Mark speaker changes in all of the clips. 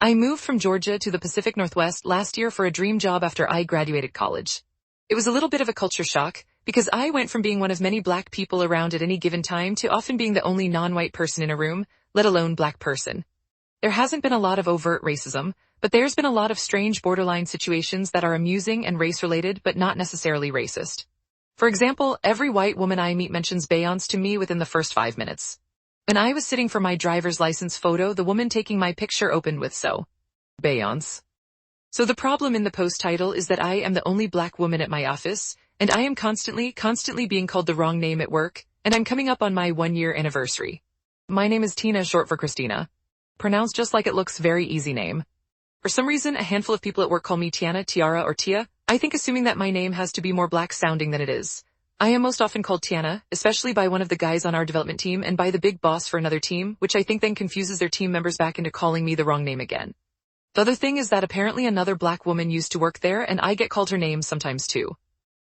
Speaker 1: I moved from Georgia to the Pacific Northwest last year for a dream job after I graduated college. It was a little bit of a culture shock, because I went from being one of many black people around at any given time to often being the only non-white person in a room, let alone black person. There hasn't been a lot of overt racism, but there's been a lot of strange borderline situations that are amusing and race-related but not necessarily racist. For example, every white woman I meet mentions Beyonce to me within the first 5 minutes. When I was sitting for my driver's license photo, the woman taking my picture opened with "So, Beyonce." So the problem in the post title is that I am the only black woman at my office, and I am constantly being called the wrong name at work, and I'm coming up on my 1-year anniversary. My name is Tina, short for Christina. Pronounced just like it looks, very easy name. For some reason, a handful of people at work call me Tiana, Tiara, or Tia, I think assuming that my name has to be more black sounding than it is. I am most often called Tiana, especially by one of the guys on our development team and by the big boss for another team, which I think then confuses their team members back into calling me the wrong name again. The other thing is that apparently another black woman used to work there and I get called her name sometimes too.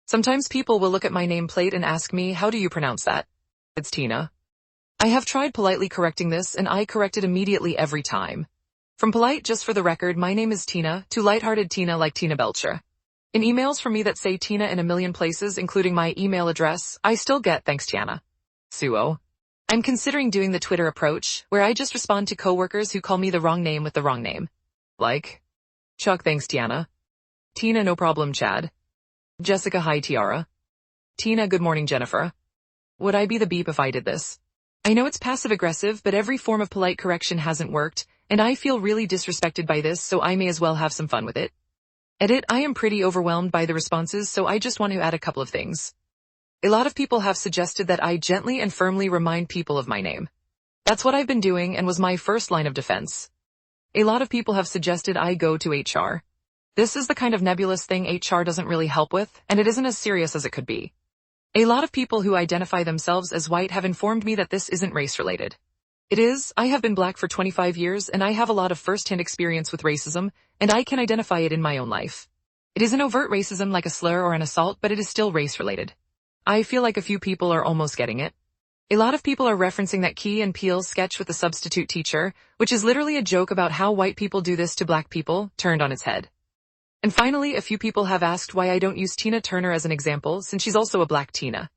Speaker 1: Sometimes people will look at my nameplate and ask me, how do you pronounce that? It's Tina. I have tried politely correcting this and I correct it immediately every time. From polite, just for the record, my name is Tina, to lighthearted Tina like Tina Belcher. In emails from me that say Tina in a million places, including my email address, I still get "Thanks, Tiana." Suo. I'm considering doing the Twitter approach, where I just respond to coworkers who call me the wrong name with the wrong name. Like, Chuck, thanks, Tiana. Tina, no problem, Chad. Jessica, hi, Tiara. Tina, good morning, Jennifer. Would I be the beep if I did this? I know it's passive-aggressive, but every form of polite correction hasn't worked, and I feel really disrespected by this, so I may as well have some fun with it. Edit, I am pretty overwhelmed by the responses, so I just want to add a couple of things. A lot of people have suggested that I gently and firmly remind people of my name. That's what I've been doing and was my first line of defense. A lot of people have suggested I go to HR. This is the kind of nebulous thing HR doesn't really help with, and it isn't as serious as it could be. A lot of people who identify themselves as white have informed me that this isn't race-related. It is. I have been black for 25 years and I have a lot of first-hand experience with racism, and I can identify it in my own life. It isn't overt racism like a slur or an assault, but it is still race-related. I feel like a few people are almost getting it. A lot of people are referencing that Key and Peele's sketch with the substitute teacher, which is literally a joke about how white people do this to black people, turned on its head. And finally, a few people have asked why I don't use Tina Turner as an example, since she's also a black Tina.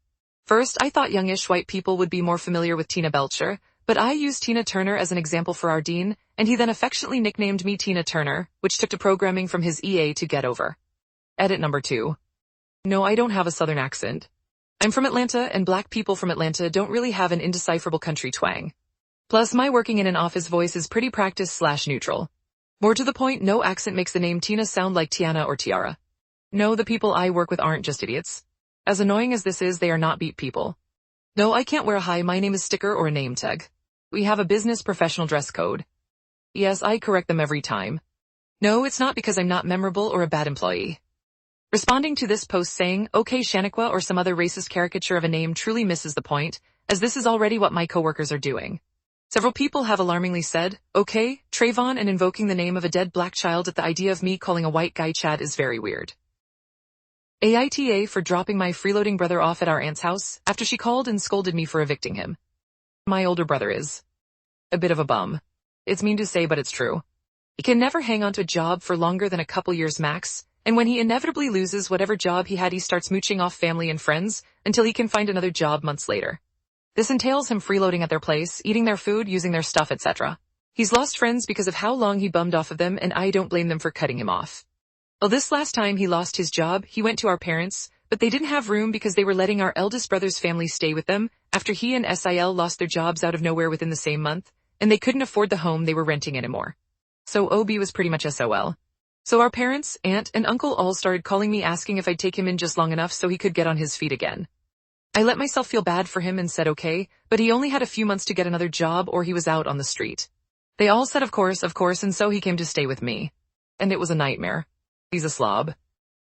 Speaker 1: First, I thought youngish white people would be more familiar with Tina Belcher, but I used Tina Turner as an example for our dean, and he then affectionately nicknamed me Tina Turner, which took to programming from his EA to get over. Edit number 2. No, I don't have a southern accent. I'm from Atlanta, and black people from Atlanta don't really have an indecipherable country twang. Plus, my working in an office voice is pretty practice/neutral. More to the point, no accent makes the name Tina sound like Tiana or Tiara. No, the people I work with aren't just idiots. As annoying as this is, they are not beat people. No, I can't wear a "Hi, my name is" sticker or a name tag. We have a business professional dress code. Yes, I correct them every time. No, it's not because I'm not memorable or a bad employee. Responding to this post saying, okay, Shaniqua, or some other racist caricature of a name truly misses the point, as this is already what my coworkers are doing. Several people have alarmingly said, okay, Trayvon, and invoking the name of a dead black child at the idea of me calling a white guy Chad is very weird. AITA for dropping my freeloading brother off at our aunt's house after she called and scolded me for evicting him. My older brother is a bit of a bum. It's mean to say, but it's true. He can never hang on to a job for longer than a couple years max, and when he inevitably loses whatever job he had, he starts mooching off family and friends until he can find another job months later. This entails him freeloading at their place, eating their food, using their stuff, etc. He's lost friends because of how long he bummed off of them, and I don't blame them for cutting him off. Well, this last time he lost his job, he went to our parents, but they didn't have room because they were letting our eldest brother's family stay with them after he and SIL lost their jobs out of nowhere within the same month, and they couldn't afford the home they were renting anymore. So OB was pretty much SOL. So our parents, aunt, and uncle all started calling me asking if I'd take him in just long enough so he could get on his feet again. I let myself feel bad for him and said okay, but he only had a few months to get another job or he was out on the street. They all said of course, and so he came to stay with me. And it was a nightmare. He's a slob.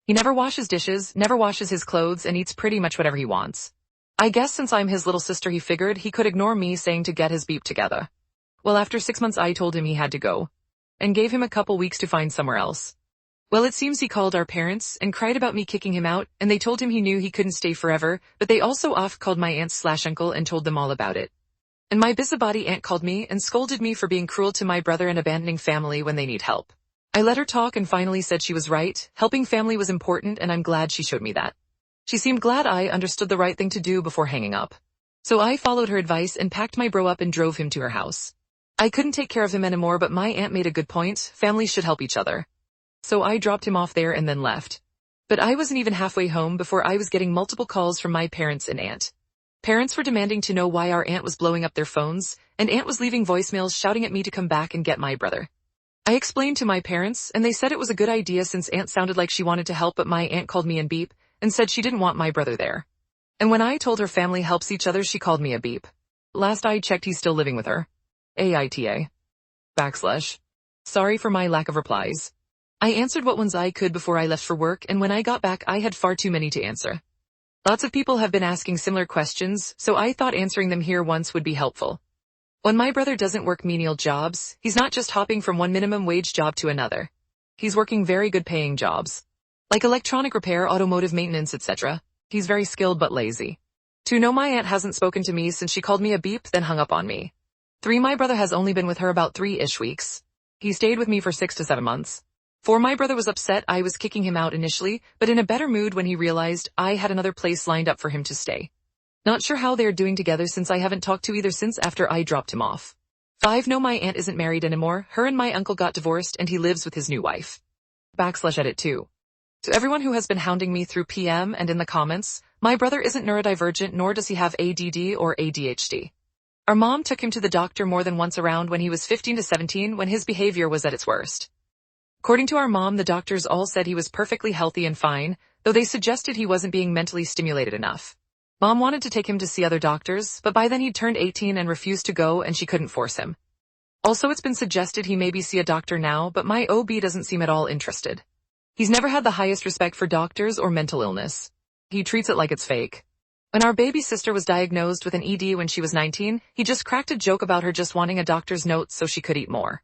Speaker 1: He never washes dishes, never washes his clothes, and eats pretty much whatever he wants. I guess since I'm his little sister, he figured he could ignore me saying to get his beep together. Well, after 6 months I told him he had to go, and gave him a couple weeks to find somewhere else. Well, it seems he called our parents and cried about me kicking him out, and they told him he knew he couldn't stay forever, but they also called my aunts/uncle and told them all about it. And my busybody aunt called me and scolded me for being cruel to my brother and abandoning family when they need help. I let her talk and finally said she was right. Helping family was important and I'm glad she showed me that. She seemed glad I understood the right thing to do before hanging up. So I followed her advice and packed my bro up and drove him to her house. I couldn't take care of him anymore, but my aunt made a good point. Families should help each other. So I dropped him off there and then left. But I wasn't even halfway home before I was getting multiple calls from my parents and aunt. Parents were demanding to know why our aunt was blowing up their phones, and aunt was leaving voicemails shouting at me to come back and get my brother. I explained to my parents, and they said it was a good idea since aunt sounded like she wanted to help, but my aunt called me a beep and said she didn't want my brother there. And when I told her family helps each other, she called me a beep. Last I checked, he's still living with her. AITA. / Sorry for my lack of replies. I answered what ones I could before I left for work, and when I got back I had far too many to answer. Lots of people have been asking similar questions, so I thought answering them here once would be helpful. When my brother doesn't work menial jobs, he's not just hopping from one minimum wage job to another. He's working very good paying jobs. Like electronic repair, automotive maintenance, etc. He's very skilled but lazy. 2. No, my aunt hasn't spoken to me since she called me a beep then hung up on me. 3. My brother has only been with her about 3-ish weeks. He stayed with me for 6 to 7 months. 4. My brother was upset I was kicking him out initially, but in a better mood when he realized I had another place lined up for him to stay. Not sure how they're doing together since I haven't talked to either since after I dropped him off. 5. No, my aunt isn't married anymore. Her and my uncle got divorced and he lives with his new wife. / edit 2. To everyone who has been hounding me through PM and in the comments, my brother isn't neurodivergent nor does he have ADD or ADHD. Our mom took him to the doctor more than once around when he was 15 to 17 when his behavior was at its worst. According to our mom, the doctors all said he was perfectly healthy and fine, though they suggested he wasn't being mentally stimulated enough. Mom wanted to take him to see other doctors, but by then he'd turned 18 and refused to go and she couldn't force him. Also, it's been suggested he maybe see a doctor now, but my OB doesn't seem at all interested. He's never had the highest respect for doctors or mental illness. He treats it like it's fake. When our baby sister was diagnosed with an ED when she was 19, he just cracked a joke about her just wanting a doctor's note so she could eat more.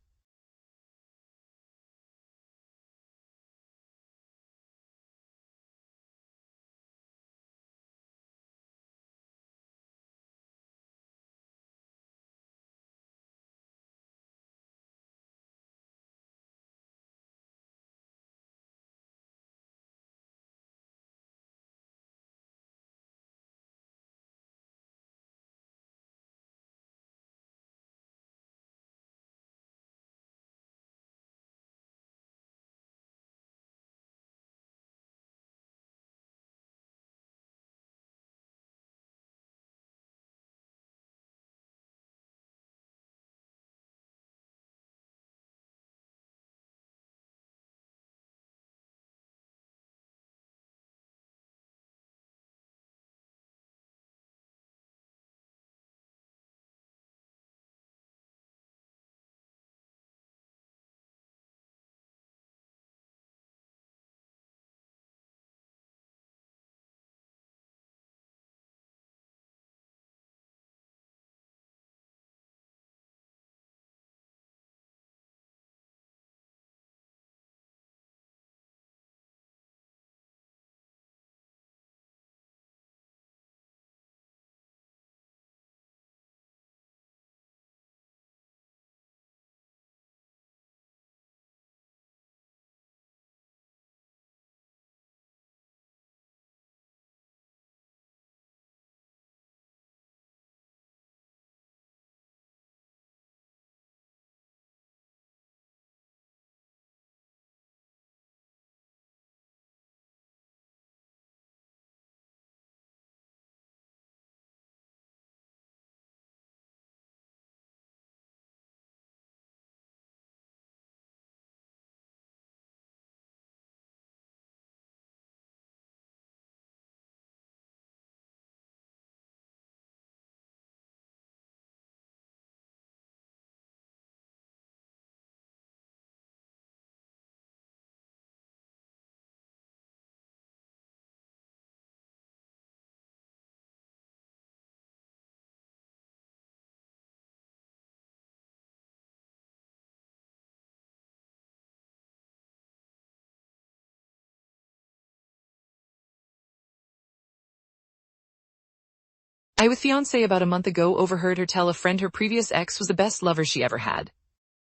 Speaker 1: I with fiancé about a month ago overheard her tell a friend her previous ex was the best lover she ever had.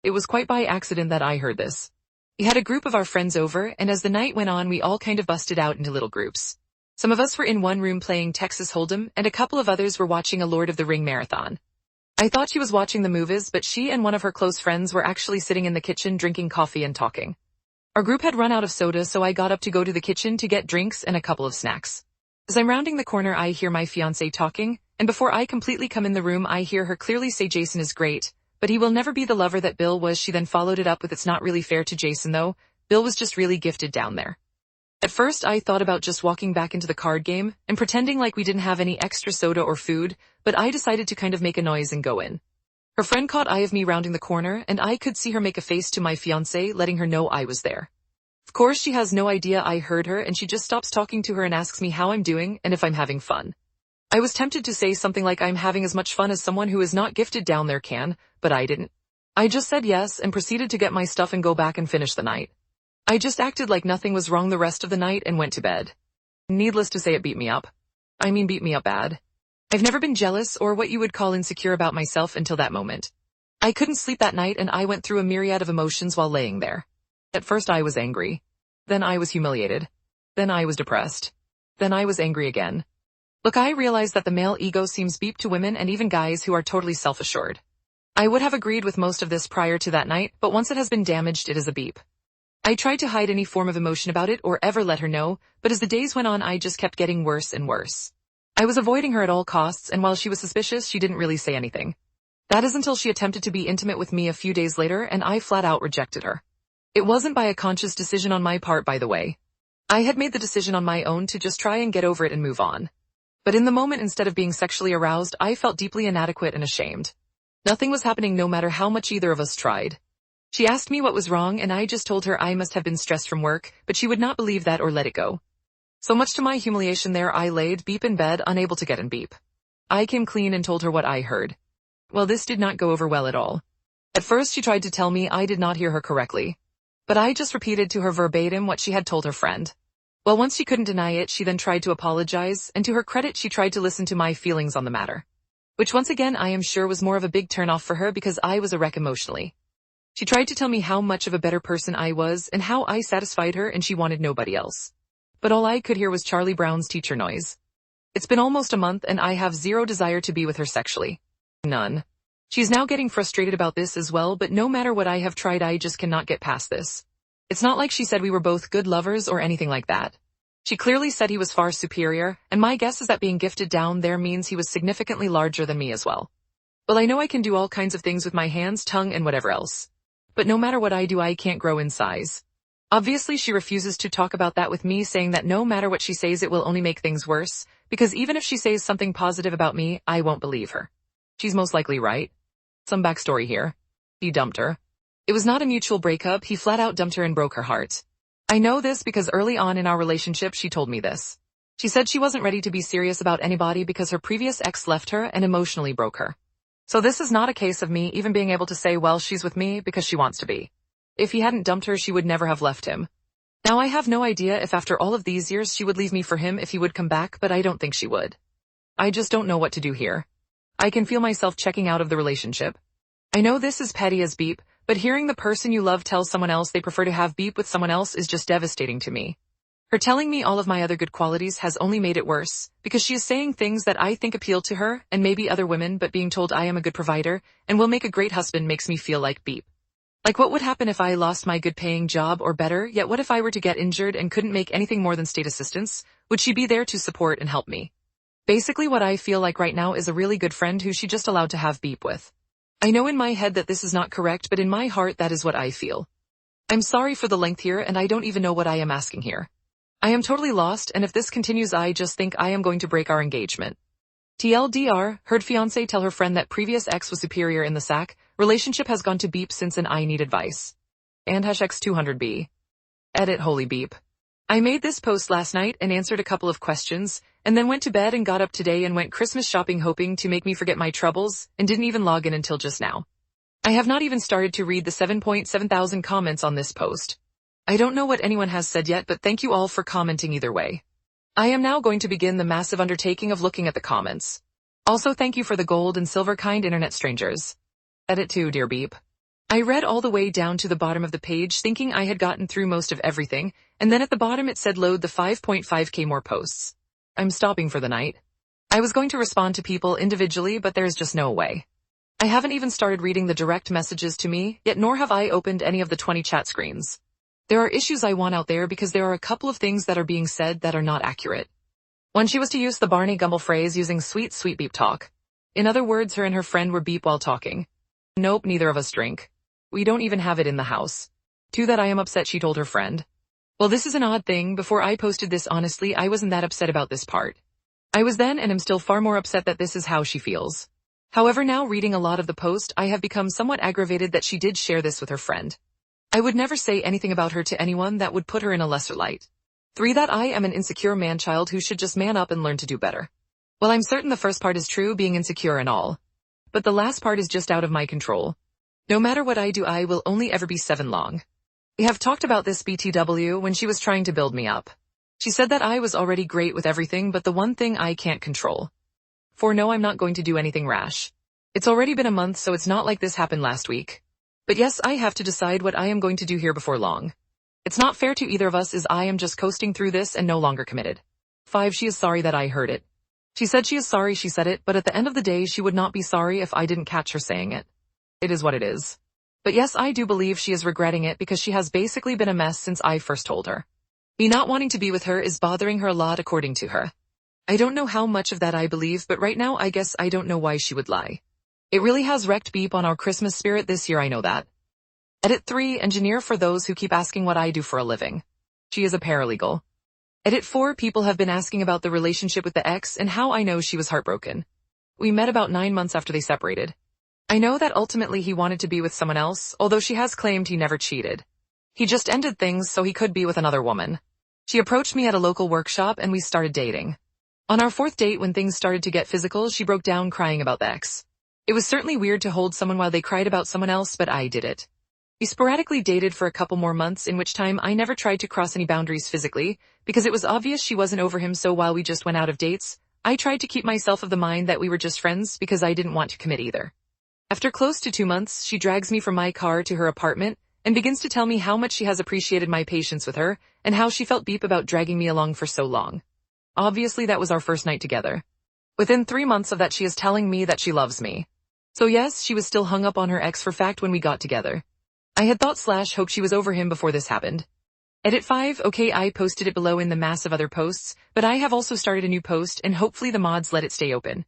Speaker 1: It was quite by accident that I heard this. We had a group of our friends over, and as the night went on we all kind of busted out into little groups. Some of us were in one room playing Texas Hold'em, and a couple of others were watching a Lord of the Ring marathon. I thought she was watching the movies, but she and one of her close friends were actually sitting in the kitchen drinking coffee and talking. Our group had run out of soda, so I got up to go to the kitchen to get drinks and a couple of snacks. As I'm rounding the corner I hear my fiancé talking, and before I completely come in the room I hear her clearly say Jason is great, but he will never be the lover that Bill was. She then followed it up with, it's not really fair to Jason though, Bill was just really gifted down there. At first I thought about just walking back into the card game and pretending like we didn't have any extra soda or food, but I decided to kind of make a noise and go in. Her friend caught eye of me rounding the corner, and I could see her make a face to my fiancé, letting her know I was there. Of course she has no idea I heard her, and she just stops talking to her and asks me how I'm doing and if I'm having fun. I was tempted to say something like I'm having as much fun as someone who is not gifted down there can, but I didn't. I just said yes and proceeded to get my stuff and go back and finish the night. I just acted like nothing was wrong the rest of the night and went to bed. Needless to say it beat me up. I mean beat me up bad. I've never been jealous or what you would call insecure about myself until that moment. I couldn't sleep that night and I went through a myriad of emotions while laying there. At first I was angry. Then I was humiliated. Then I was depressed. Then I was angry again. Look, I realize that the male ego seems beep to women and even guys who are totally self-assured. I would have agreed with most of this prior to that night, but once it has been damaged, it is a beep. I tried to hide any form of emotion about it or ever let her know, but as the days went on I just kept getting worse and worse. I was avoiding her at all costs, and while she was suspicious, she didn't really say anything. That is until she attempted to be intimate with me a few days later, and I flat out rejected her. It wasn't by a conscious decision on my part, by the way. I had made the decision on my own to just try and get over it and move on. But in the moment, instead of being sexually aroused, I felt deeply inadequate and ashamed. Nothing was happening no matter how much either of us tried. She asked me what was wrong, and I just told her I must have been stressed from work, but she would not believe that or let it go. So much to my humiliation, there I laid, beep in bed, unable to get in beep. I came clean and told her what I heard. Well, this did not go over well at all. At first she tried to tell me I did not hear her correctly. But I just repeated to her verbatim what she had told her friend. Well, once she couldn't deny it, she then tried to apologize, and to her credit she tried to listen to my feelings on the matter. Which once again I am sure was more of a big turn-off for her because I was a wreck emotionally. She tried to tell me how much of a better person I was and how I satisfied her, and she wanted nobody else. But all I could hear was Charlie Brown's teacher noise. It's been almost a month and I have zero desire to be with her sexually. None. She's now getting frustrated about this as well, but no matter what I have tried I just cannot get past this. It's not like she said we were both good lovers or anything like that. She clearly said he was far superior, and my guess is that being gifted down there means he was significantly larger than me as well. Well, I know I can do all kinds of things with my hands, tongue, and whatever else. But no matter what I do, I can't grow in size. Obviously she refuses to talk about that with me, saying that no matter what she says it will only make things worse, because even if she says something positive about me, I won't believe her. She's most likely right. Some backstory here. He dumped her. It was not a mutual breakup, he flat out dumped her and broke her heart. I know this because early on in our relationship she told me this. She said she wasn't ready to be serious about anybody because her previous ex left her and emotionally broke her. So this is not a case of me even being able to say, well, she's with me because she wants to be. If he hadn't dumped her, she would never have left him. Now I have no idea if after all of these years she would leave me for him if he would come back, but I don't think she would. I just don't know what to do here. I can feel myself checking out of the relationship. I know this is petty as beep, but hearing the person you love tell someone else they prefer to have beep with someone else is just devastating to me. Her telling me all of my other good qualities has only made it worse, because she is saying things that I think appeal to her, and maybe other women, but being told I am a good provider, and will make a great husband makes me feel like beep. Like what would happen if I lost my good-paying job, or better, yet what if I were to get injured and couldn't make anything more than state assistance? Would she be there to support and help me? Basically what I feel like right now is a really good friend who she just allowed to have beep with. I know in my head that this is not correct, but in my heart that is what I feel. I'm sorry for the length here, and I don't even know what I am asking here. I am totally lost, and if this continues I just think I am going to break our engagement. TLDR, heard fiancé tell her friend that previous ex was superior in the sack, relationship has gone to beep since and I need advice. And #X200B. Edit holy beep. I made this post last night and answered a couple of questions, and then went to bed and got up today and went Christmas shopping hoping to make me forget my troubles, and didn't even log in until just now. I have not even started to read the 7.7 thousand comments on this post. I don't know what anyone has said yet, but thank you all for commenting either way. I am now going to begin the massive undertaking of looking at the comments. Also, thank you for the gold and silver, kind internet strangers. Edit 2, dear Beep. I read all the way down to the bottom of the page thinking I had gotten through most of everything, and then at the bottom it said load the 5.5k more posts. I'm stopping for the night. I was going to respond to people individually, but there's just no way. I haven't even started reading the direct messages to me, yet nor have I opened any of the 20 chat screens. There are issues I want out there because there are a couple of things that are being said that are not accurate. One, she was to use the Barney Gumble phrase using sweet, sweet beep talk. In other words, her and her friend were beep while talking. Nope, neither of us drink. We don't even have it in the house. 2, that I am upset, she told her friend. Well, this is an odd thing. Before I posted this, honestly, I wasn't that upset about this part. I was then and am still far more upset that this is how she feels. However, now reading a lot of the post, I have become somewhat aggravated that she did share this with her friend. I would never say anything about her to anyone that would put her in a lesser light. 3, that I am an insecure man-child who should just man up and learn to do better. Well, I'm certain the first part is true, being insecure and all. But the last part is just out of my control. No matter what I do, I will only ever be 7 long. We have talked about this BTW when she was trying to build me up. She said that I was already great with everything but the one thing I can't control. 4, no, I'm not going to do anything rash. It's already been a month, so it's not like this happened last week. But yes, I have to decide what I am going to do here before long. It's not fair to either of us, as I am just coasting through this and no longer committed. 5, she is sorry that I heard it. She said she is sorry she said it, but at the end of the day she would not be sorry if I didn't catch her saying it. It is what it is. But yes, I do believe she is regretting it because she has basically been a mess since I first told her. Me not wanting to be with her is bothering her a lot, according to her. I don't know how much of that I believe, but right now I guess I don't know why she would lie. It really has wrecked Beep on our Christmas spirit this year, I know that. Edit 3, engineer for those who keep asking what I do for a living. She is a paralegal. Edit 4, people have been asking about the relationship with the ex and how I know she was heartbroken. We met about 9 months after they separated. I know that ultimately he wanted to be with someone else, although she has claimed he never cheated. He just ended things so he could be with another woman. She approached me at a local workshop and we started dating. On our 4th date, when things started to get physical, she broke down crying about the ex. It was certainly weird to hold someone while they cried about someone else, but I did it. We sporadically dated for a couple more months, in which time I never tried to cross any boundaries physically, because it was obvious she wasn't over him, so while we just went out of dates, I tried to keep myself of the mind that we were just friends because I didn't want to commit either. After close to 2 months, she drags me from my car to her apartment and begins to tell me how much she has appreciated my patience with her and how she felt Beep about dragging me along for so long. Obviously, that was our first night together. Within 3 months of that, she is telling me that she loves me. So yes, she was still hung up on her ex for fact when we got together. I had thought/hoped she was over him before this happened. Edit 5, okay, I posted it below in the mass of other posts, but I have also started a new post and hopefully the mods let it stay open.